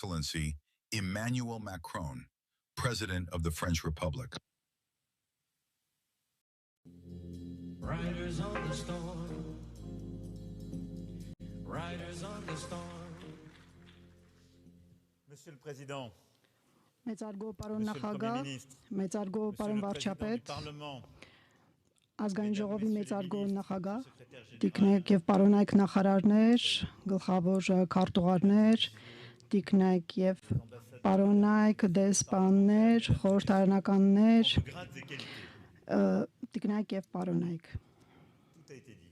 Excellency Emmanuel Macron, President of the French Republic. Riders on the storm. Riders on the storm. Monsieur le Président, Մեծարգո պարոն Monsieur le Premier նախագահ, ministre, մեծարգո Monsieur պարոն le Président du վարչապետ, Parlement, ազգային ժողովի մեծարգո նախագահ, secrétaire général, տիկնայք եւ պարոնայք նախարարներ, գլխավոր քարտուղարներ, տիկնայք եւ պարոնայք դեսպաններ, խորհրդարանականներ, grades et qualités, տիկնայք եւ պարոնայք։ tout a été dit.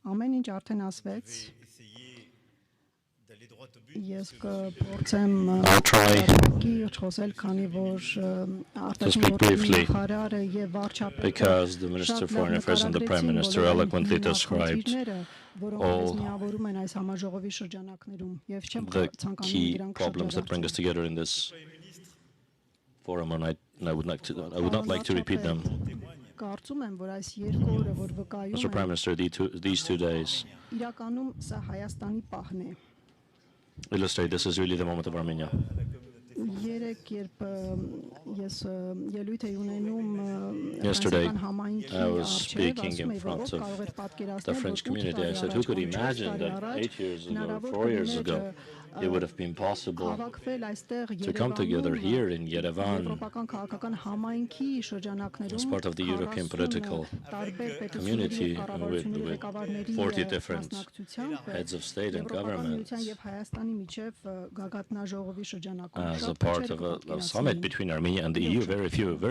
Ամեն ինչ արդեն Je ասվեց։ vais essayer d'aller droit au but. Ես parce que կփորձեմ try կիրճ խոսել, քանի որ speak briefly, նախարարը եւ վարչապետը because the Minister of Foreign Affairs and the Prime Minister eloquently described all միավորում են այս համաժողովի շրջանակներում եւ չեմ the ցանկանում key դրանք problems that bring us together in this forum, and I would not like to repeat them. Կարծում եմ, որ այս երկու օրը, որ վկայում Mr. Prime են, Minister, these 2 days իրականում սա Հայաստանի պահն է։ illustrate this is really the moment of Armenia. Երեք երբ ես ելույթ էի ունենում Yesterday, ֆրանսիական համայնքի I was առջև, speaking ասում in էի, front որ of կարող էր the պատկերացնել, French որ community. I said, who could imagine that 8 years ago, 4 years ago, it would have been possible հավաքվել այստեղ to come together here in Yerevan եվրոպական քաղաքական համայնքի շրջանակներում as part of the European political community with 40 different heads of state and government եւ Հայաստանի միջև գագաթնաժողովի շրջանակում as a part of a summit between Armenia and the EU. Very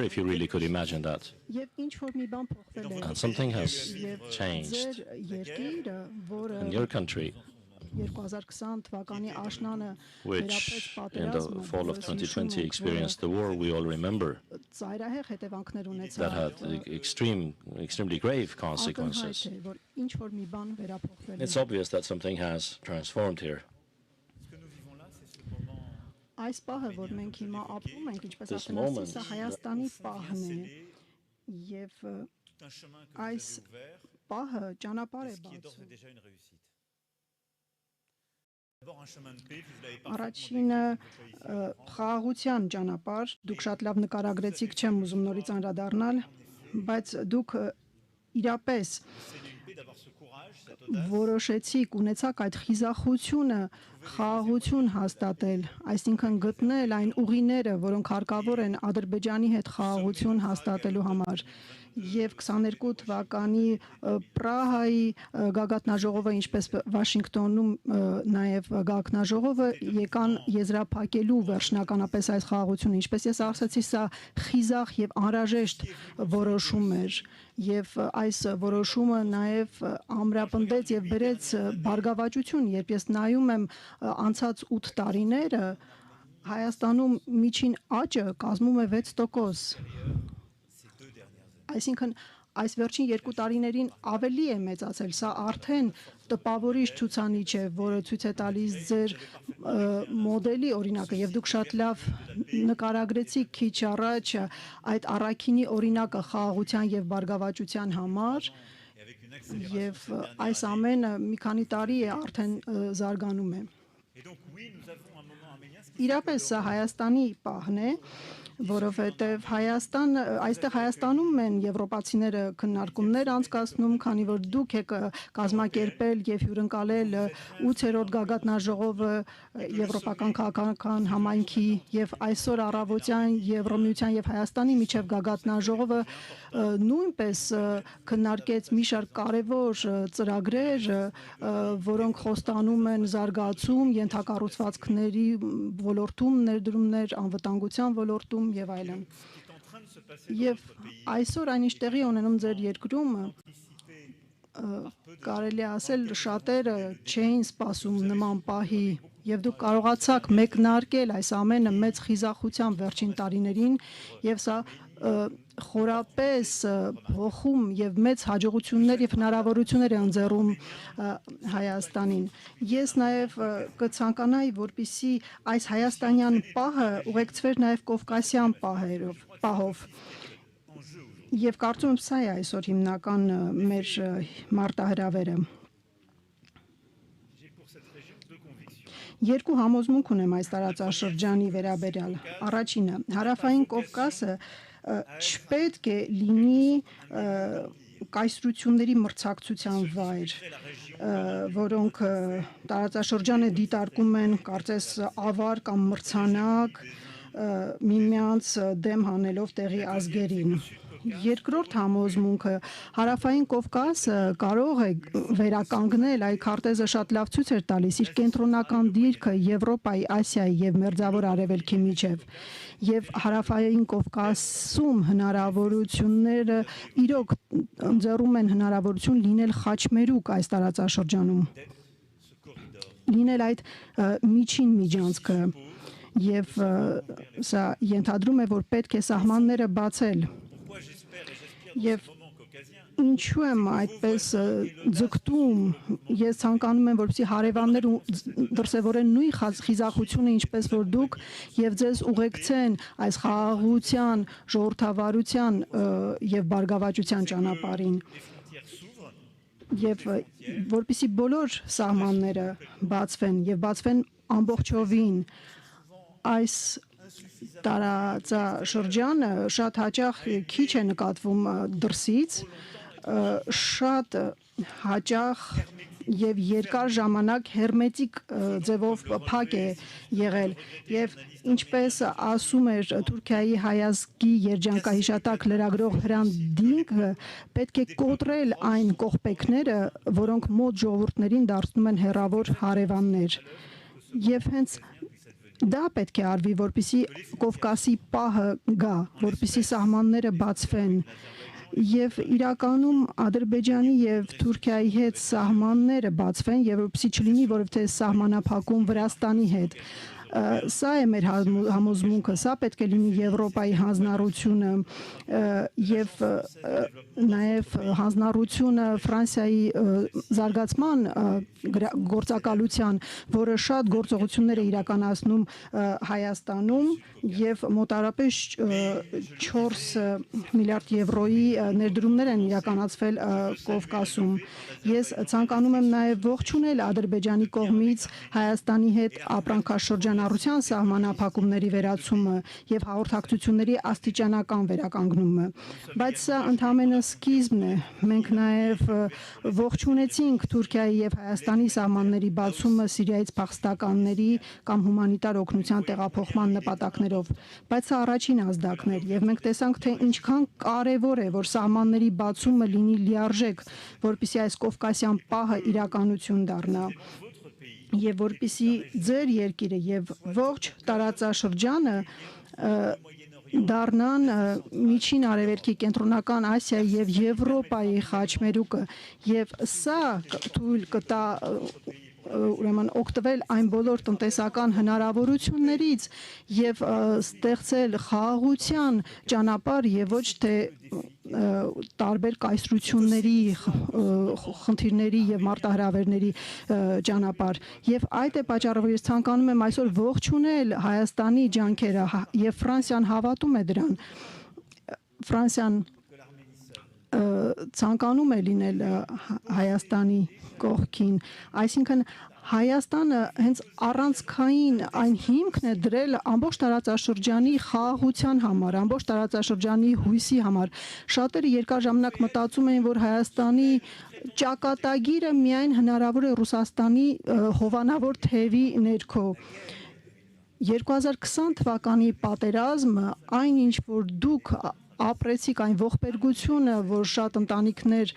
few really could imagine that. Եվ ինչ որ մի բան փոխվել է And something has եւ changed ձեր երկիրը, որը in your country, 2020 թվականի աշնանը which in the fall of 2020 experienced the war we all remember, ծայրահեղ հետևանքներ ունեցավ, that had extremely grave consequences. ակնհայտ է, որ ինչ որ մի բան վերափոխվել է։ It's obvious that something has transformed here. ce que nous vivons là, c'est ce moment Այս պահը, որ մենք հիմա ապրում ենք, ինչպես This ասեմ, moment սա Հայաստանի պահն է եւ tout un chemin que vous այս avez ouvert, պահը ճանապարհ է ce qui est d'ores et բացում։ déjà une réussite. D'abord un chemin de paix, vous l'avez parfaitement Առաջինը décrit. խաղաղության ճանապարհ, դուք շատ լավ նկարագրեցիք, չեմ ուզում նորից անդրադառնալ, բայց դուք իրապես C'est une paix d'avoir ce courage, cette audace. որոշեցիք, ունեցաք այդ խիզախությունը խաղաղություն հաստատել, այսինքն գտնել այն ուղիները, որոնք հարկավոր են Ադրբեջանի հետ խաղաղություն հաստատելու համար։ Եվ 22 թվականի Պրահայի գագաթնաժողովը, ինչպես Վաշինգտոնում նաև գագաթնաժողովը եկան եզրափակելու վերջնականապես այս խաղաղությունը, ինչպես ես ասացի, սա խիզախ եւ անհրաժեշտ որոշում էր եւ այս որոշումը նաև ամրապնդեց եւ բերեց բարգավաճություն, երբ ես նայում եմ անցած 8 տարիները Հայաստանում միջին աճը կազմում է 6%։ Այսինքն այս վերջին 2 տարիներին ավելի է մեծացել, սա արդեն տպավորիչ ցուցանիշ է, որը ցույց է տալիս ձեր մոդելի օրինակը եւ դուք շատ լավ նկարագրեցիք քիչ առաջ այդ առաքինի օրինակը խաղաղության եւ բարգավաճության համար եւ այս ամենը մի քանի տարի է արդեն զարգանում է։ Et donc oui, nous avons un moment arménien, ce qui Իրապես սա Հայաստանի պահն է, որովհետև այստեղ Հայաստանում են եվրոպացիները քննարկումներ անցկացնում, քանի որ դուք եք կազմակերպել եւ հյուրընկալել 8-րդ գագաթնաժողովը եվրոպական քաղաքական համայնքի եւ այսօր առավոտյան Եվրոմիության եւ Հայաստանի միջև գագաթնաժողովը նույնպես քննարկեց մի շարք կարևոր ծրագրեր, որոնք խոստանում են զարգացում, ենթակառուցվածքների ոլորտում, ներդրումներ, անվտանգության ոլորտում եւ այլն։ Եվ այսօր այնիշ տեղի ունենում ձեր երկրում կարելի ասել շատերը չէին սպասում նման պահի եւ դուք կարողացաք մեկնարկել այս ամենը մեծ խիզախությամբ վերջին տարիներին եւ սա խորապես փոխում եւ մեծ հաջողություններ եւ հնարավորություններ է ընձեռում Հայաստանին։ Ես նաեւ կցանկանայի, որպեսզի այս հայաստանյան պահը ուղեկցվեր նաեւ կովկասյան պահով։ Եվ կարծում եմ սա է այսօր հիմնական մեր մարտահրավերը։ Երկու համոզմունք ունեմ այս տարածաշրջանի վերաբերյալ։ Առաջինը, Հարավային Կովկասը չպետք է լինի կայսրությունների մրցակցության վայր, որոնք տարածաշրջանը դիտարկում են կարծես ավար կամ մրցանակ, միմյանց դեմ հանելով տեղի ազգերին։ Երկրորդ համոզմունքը Հարավային Կովկասը կարող է վերականգնել, այ քարտեզը շատ լավ ցույց էր տալիս իր կենտրոնական դիրքը Եվրոպայի, Ասիայի եւ Մերձավոր Արևելքի միջև։ Եվ Հարավային Կովկասում հնարավորությունները իրոք ընձեռում են հնարավորություն լինել խաչմերուկ այս տարածաշրջանում, լինել այդ միջին միջանցքը, եւ սա ենթադրում է, որ պետք է սահմանները բացել։ Եվ ինչու եմ այդպես ձգտում, ես ցանկանում եմ, որպեսզի հարևաններ դրսևորեն նույն խիզախությունը, ինչպես որ դուք, եւ ձեզ ուղեկցեն այս խաղաղության, ժողովրդավարության եւ բարգավաճության ճանապարհին։ Եվ որպեսզի բոլոր սահմանները բացվեն եւ բացվեն ամբողջովին, այս տարածաշրջանը շատ հաճախ քիչ է նկատվում դրսից, շատ հաճախ եւ երկար ժամանակ հերմետիկ ձևով փակ է եղել եւ ինչպես ասում էր Թուրքիայի հայազգի երջանկահիշատակ լրագրող Հրանտ Դինկը, պետք է կոտրել այն կողպեքները, որոնք մոտ ժողովուրդներին դարձնում են հեռավոր հարևաններ։ Եվ հենց դա պետք է արվի, որպեսզի Կովկասի պահը գա, որպեսզի սահմանները բացվեն։ Եվ իրականում Ադրբեջանի եւ Թուրքիայի հետ սահմանները բացվեն եւ որպեսզի չլինի որևէ սահմանափակում Վրաստանի հետ։ Սա է մեր համոզմունքը, սա պետք է լինի Եվրոպայի հանձնառությունը եւ նաեւ հանձնառությունը Ֆրանսիայի զարգացման գործակալության, որը շատ գործողություններ է իրականացնում Հայաստանում եւ մոտարապես 4 միլիարդ եվրոյի ներդրումներ են իրականացվել Կովկասում։ Ես ցանկանում եմ նաեւ ողջունել Ադրբեջանի կողմից Հայաստանի հետ ապրանքաշրջանառության սահմանափակումների վերացումը եւ հաղորդակցությունների աստիճանական վերականգնումը։ Բայց սա ընդհանրապես սկիզբն է։ Մենք նաեւ ողջունեցինք Թուրքիայի եւ Հայաստանի սահմանների բացումը Սիրիայից փախստականների կամ հումանիտար օգնության տեղափոխման նպատակներով, բայց սա առաջին ազդակն էր եւ մենք տեսանք, թե ինչքան կարեւոր է, որ սահմանների բացումը լինի լիարժեք, որպեսզի այս կովկասյան պահը իրականություն դառնա եւ որպեսզի ձեր երկիրը եւ ողջ տարածաշրջանը դառնան միջին արևելքի, կենտրոնական Ասիայի եւ Եվրոպայի խաչմերուկը եւ սա թույլ կտա ուրեմն օգտվել այն բոլոր տնտեսական հնարավորություններից եւ ստեղծել խաղաղության ճանապարհ եւ ոչ թե տարբեր կայսրությունների խնդիրների եւ մարտահրավերների ճանապարհ եւ այդ է պատճառը, որ ես ցանկանում եմ այսօր ողջունել Հայաստանի ջանքերը եւ Ֆրանսիան հավատում է դրան։ Ֆրանսիան ցանկանում է լինել Հայաստանի կողքին, այսինքն Հայաստանը հենց առանցքային այն հիմքն է դրել ամբողջ տարածաշրջանի խաղաղության համար, ամբողջ տարածաշրջանի հույսի համար։ Շատերը երկար ժամանակ մտածում էին, որ Հայաստանի ճակատագիրը միայն հնարավոր է Ռուսաստանի հովանավոր թևի ներքո։ 2020 թվականի պատերազմը, այն ինչ որ դուք ապրեցիք, այն ողբերգությունը, որ շատ ընտանիքներ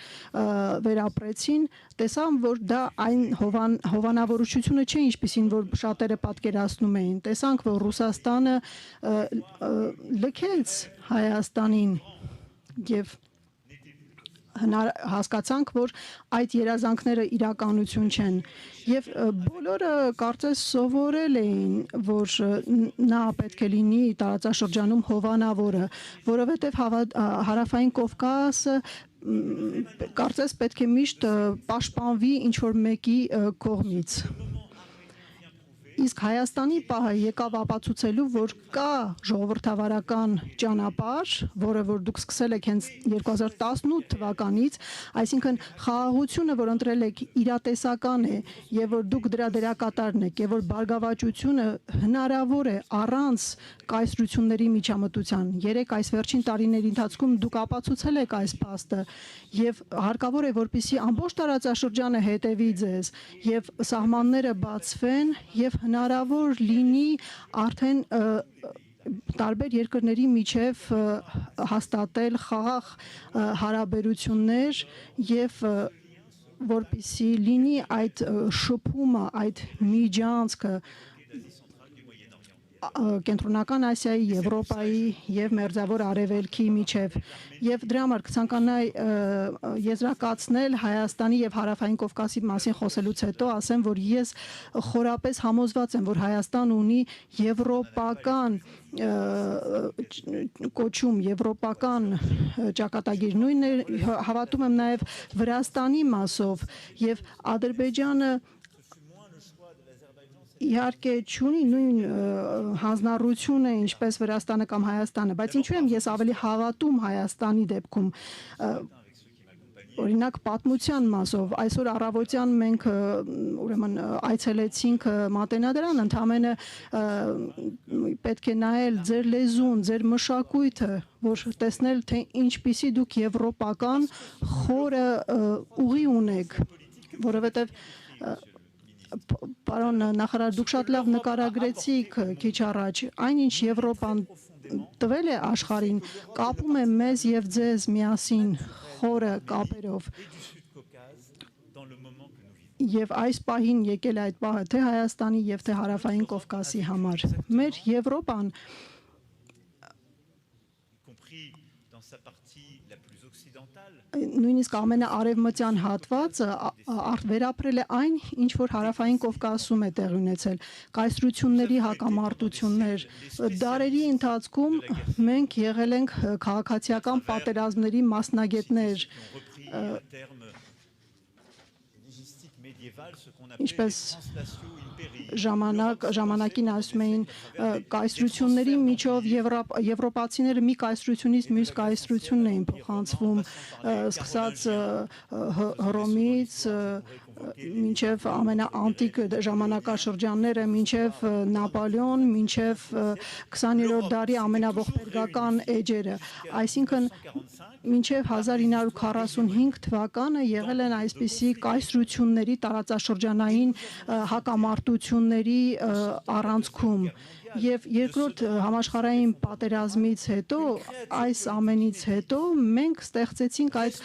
վերապրեցին, տեսան, որ դա այն հովանավորությունը չէ, ինչպիսին որ շատերը պատկերացնում էին։ Տեսանք, որ Ռուսաստանը լքեց Հայաստանին եւ հասկացանք, որ այդ երազանքները իրականություն չեն եւ բոլորը կարծես սովորել էին, որ նա պետք է լինի տարածաշրջանում հովանավորը, որովհետեւ Հարավային Կովկասը կարծես պետք է միշտ պաշտպանվի ինչ որ մեկի կողմից։ Իսկ Հայաստանի պահը եկավ ապացուցելու, որ կա ժողովրդավարական ճանապարհ, որը որ դուք սկսել եք հենց 2018 թվականից, այսինքն խաղաղությունը, որ ընտրել եք, իրատեսական է, եւ որ դուք դրա դերակատարն եք, եւ որ բարգավաճությունը հնարավոր է առանց կայսրությունների միջամտության։ Երեք այս վերջին տարիների ընթացքում դուք ապացուցել եք այս փաստը, եւ հարկավոր է, որպեսզի ամբողջ տարածաշրջանը հետևի ձեզ եւ սահմանները բացվեն եւ հնարավոր լինի արդեն տարբեր երկրների միջև հաստատել խաղաղ հարաբերություններ եւ որպեսզի լինի այդ շփումը, այդ միջանցքը Կենտրոնական Ասիայի, Եվրոպայի եւ Մերձավոր Արևելքի միջև եւ դրա համար կցանկանայի եզրակացնել Հայաստանի եւ Հարավային Կովկասի մասին խոսելուց հետո ասեմ, որ ես խորապես համոզված եմ, որ Հայաստան ունի եվրոպական կոչում, եվրոպական ճակատագիր, նույնը հավատում եմ նաեւ Վրաստանի մասով եւ Ադրբեջանը իհարկե չունի նույն հանձնառությունը ինչպես Վրաստանը կամ Հայաստանը, բայց ինչու եմ ես ավելի հավատում Հայաստանի դեպքում օրինակ պատմության մասով այսօր առավոտյան մենք ուրեմն այցելեցինք Մատենադարան, ընդամենը պետք է նայել ձեր լեզուն, ձեր մշակույթը, որ տեսնել թե ինչպիսի դուք եվրոպական խորը ուղի ունեք, որովհետև Պարոն նախարար, դուք շատ լավ նկարագրեցիք քիչ առաջ, այնինչ Եվրոպան տվել է աշխարհին, կապում է մեզ եւ ձեզ միասին խորը կապերով։ Եվ այս պահին եկել է այդ պահը թե Հայաստանի եւ թե Հարավային Կովկասի համար։ Մեր Եվրոպան նույնիսկ ամենաարևմտյան հատվածը վերապրել է այն, ինչ որ Հարավային Կովկասում է տեղի ունեցել, կայսրությունների հակամարտություններ, դարերի ընթացքում մենք եղել ենք քաղաքացիական պատերազմների մասնագետներ, ինչպես ժամանակին ասում էին կայսրությունների միջով եվրոպացիները մի կայսրությունից մյուս կայսրությունն էին փոխանցվում, սկսած Հռոմից մինչև ամենաանտիկ ժամանակաշրջանները, մինչև Նապոլեոն, մինչև 20-րդ դարի ամենաողբերգական էջերը, այսինքն մինչև 1945 թվականը եղել են այսպիսի կայսրությունների տարածաշրջանային հակամարտությունների առանցքում եւ երկրորդ համաշխարհային պատերազմից հետո այս ամենից հետո մենք ստեղծեցինք այդ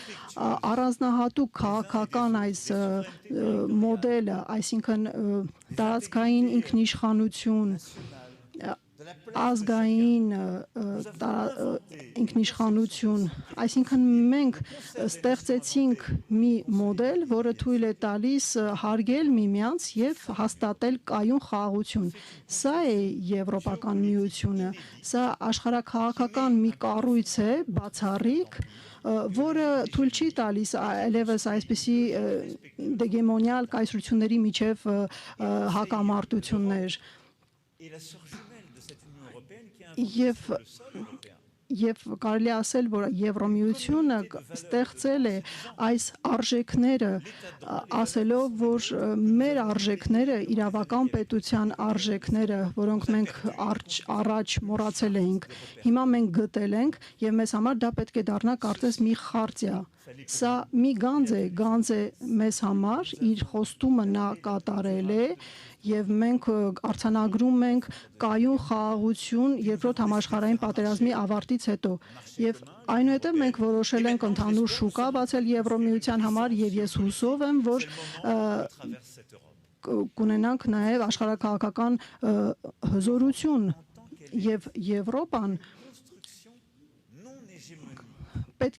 առանձնահատուկ քաղաքական այս մոդելը, այսինքն տարածքային ինքնիշխանություն, ազգային ինքնիշխանություն, այսինքն մենք ստեղծեցինք մի մոդել, որը թույլ է տալիս հարգել միմյանց եւ հաստատել կայուն խաղաղություն։ Սա է Եվրոպական միությունը, սա աշխարհաքաղաքական մի կառույց է, բացառիկ, որը թույլ չի տալիս այլևս այսպիսի դեգեմոնիալ կայսրությունների միջև հակամարտություններ։ Եվ կարելի ասել, որ Եվրոմիությունը ստեղծել է այս արժեքները, ասելով, որ մեր արժեքները, իրավական պետության արժեքները, որոնք մենք առաջ մոռացել էինք, հիմա մենք գտել ենք եւ մեզ համար դա պետք է դառնա կարծես մի խարտիա։ Սա մի գանձ է մեզ համար, իր խոստումը նա կատարել է եւ մենք արձանագրում ենք կայուն խաղաղություն երկրորդ համաշխարհային պատերազմի ավարտից հետո եւ այնուհետեւ մենք որոշել ենք ընդհանուր շուկա բացել Եվրոմիության համար եւ ես հուսով եմ, որ կունենանք նաեւ աշխարհաքաղաքական հզորություն եւ Եվրոպան